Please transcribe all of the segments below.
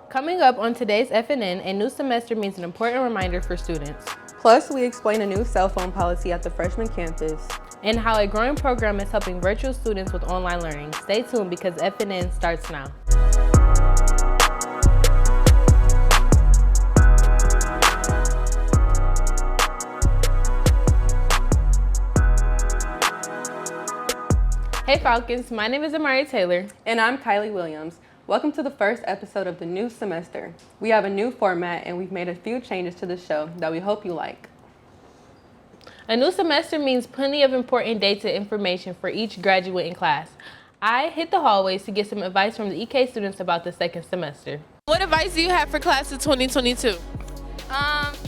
Coming up on today's FNN, a new semester means an important reminder for students. Plus, we explain a new cell phone policy at the freshman campus. And how a growing program is helping virtual students with online learning. Stay tuned because FNN starts now. Hey Falcons, my name is Amari Taylor. And I'm Kylie Williams. Welcome to the first episode of the new semester. We have a new format and we've made a few changes to the show that we hope you like. A new semester means plenty of important data information for each graduate in class. I hit the hallways to get some advice from the EK students about the second semester. What advice do you have for class of 2022?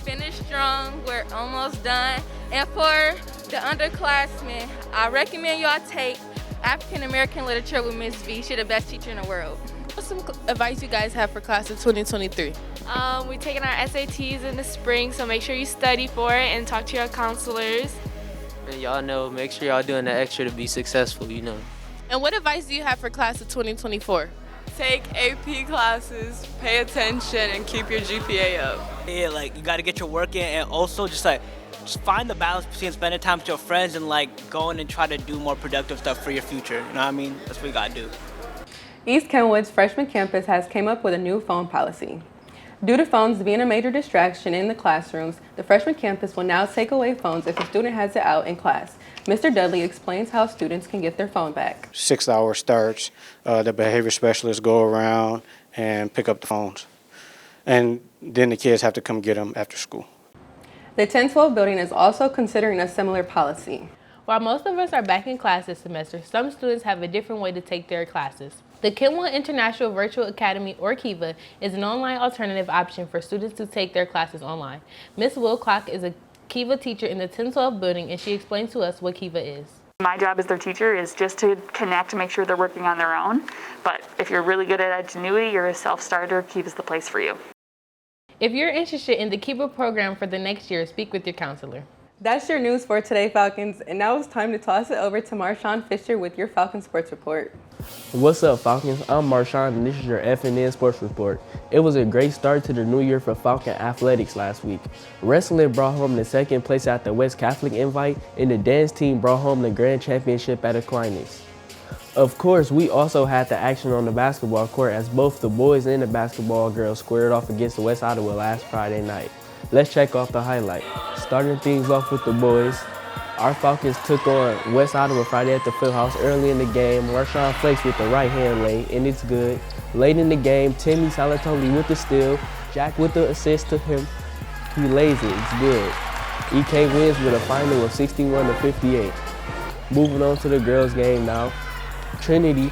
Finish strong, we're almost done. And for the underclassmen, I recommend y'all take African American literature with Miss V. She's the best teacher in the world. What's some advice you guys have for class of 2023? We're taking our SATs in the spring, so make sure you study for it and talk to your counselors. And y'all know, make sure y'all doing the extra to be successful, you know. And what advice do you have for class of 2024? Take AP classes, pay attention, and keep your GPA up. Yeah, like you gotta get your work in, and also just find the balance between spending time with your friends and going and try to do more productive stuff for your future. You know what I mean? That's what you gotta do. East Kenwood's freshman campus has came up with a new phone policy. Due to phones being a major distraction in the classrooms, the freshman campus will now take away phones if a student has it out in class. Mr. Dudley explains how students can get their phone back. 6-hour starts, the behavior specialists go around and pick up the phones. And then the kids have to come get them after school. The 1012 building is also considering a similar policy. While most of us are back in class this semester, some students have a different way to take their classes. The Kenwood International Virtual Academy, or KIVA, is an online alternative option for students to take their classes online. Ms. Wilcock is a KIVA teacher in the 1012 building, and she explained to us what KIVA is. My job as their teacher is just to connect and make sure they're working on their own. But if you're really good at Edgenuity, you're a self-starter, Kiva's the place for you. If you're interested in the KIVA program for the next year, speak with your counselor. That's your news for today, Falcons. And now it's time to toss it over to Marshawn Fisher with your Falcon Sports Report. What's up, Falcons? I'm Marshawn, and this is your FNN Sports Report. It was a great start to the new year for Falcon Athletics last week. Wrestling brought home the second place at the West Catholic Invite, and the dance team brought home the grand championship at Aquinas. Of course, we also had the action on the basketball court as both the boys and the basketball girls squared off against the West Ottawa last Friday night. Let's check off the highlight. Starting things off with the boys, our Falcons took on West Ottawa Friday at the Fieldhouse early in the game. Marshawn Flakes with the right hand lane, and it's good. Late in the game, Timmy Salatoli with the steal, Jack with the assist to him. He lays it, it's good. EK wins with a final of 61-58. Moving on to the girls game now. Trinity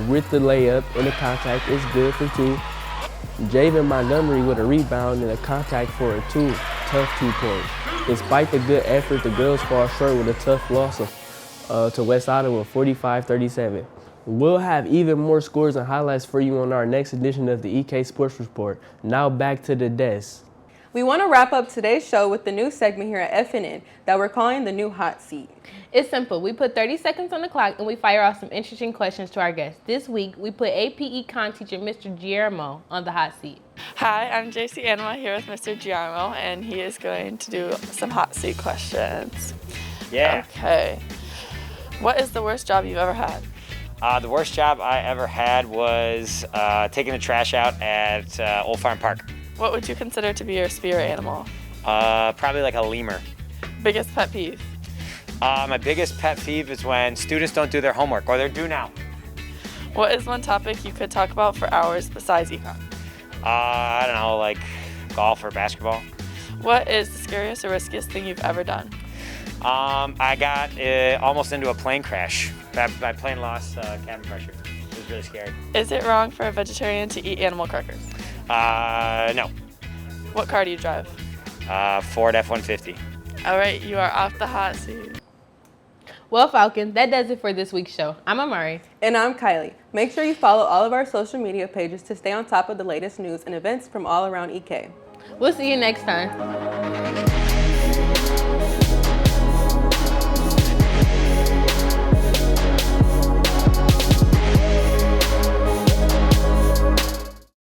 with the layup and the contact is good for 2. Javen Montgomery with a rebound and a contact for a tough 2 points. Despite the good effort, the girls fall short with a tough loss to West Ottawa, 45-37. We'll have even more scores and highlights for you on our next edition of the EK Sports Report. Now back to the desk. We want to wrap up today's show with the new segment here at FNN that we're calling the new hot seat. It's simple. We put 30 seconds on the clock and we fire off some interesting questions to our guests. This week, we put AP Econ teacher Mr. Guillermo on the hot seat. Hi, I'm JC Anima here with Mr. Giarmo, and he is going to do some hot seat questions. Yeah. Okay. What is the worst job you've ever had? The worst job I ever had was taking the trash out at Old Farm Park. What would you consider to be your spirit animal? Probably like a lemur. Biggest pet peeve? My biggest pet peeve is when students don't do their homework, or they're due now. What is one topic you could talk about for hours besides econ? I don't know, like golf or basketball. What is the scariest or riskiest thing you've ever done? I got almost into a plane crash. My plane lost cabin pressure. It was really scary. Is it wrong for a vegetarian to eat animal crackers? No. What car do you drive? Ford F-150. All right, you are off the hot seat. Well, Falcon, that does it for this week's show. I'm Amari. And I'm Kylie. Make sure you follow all of our social media pages to stay on top of the latest news and events from all around EK. We'll see you next time.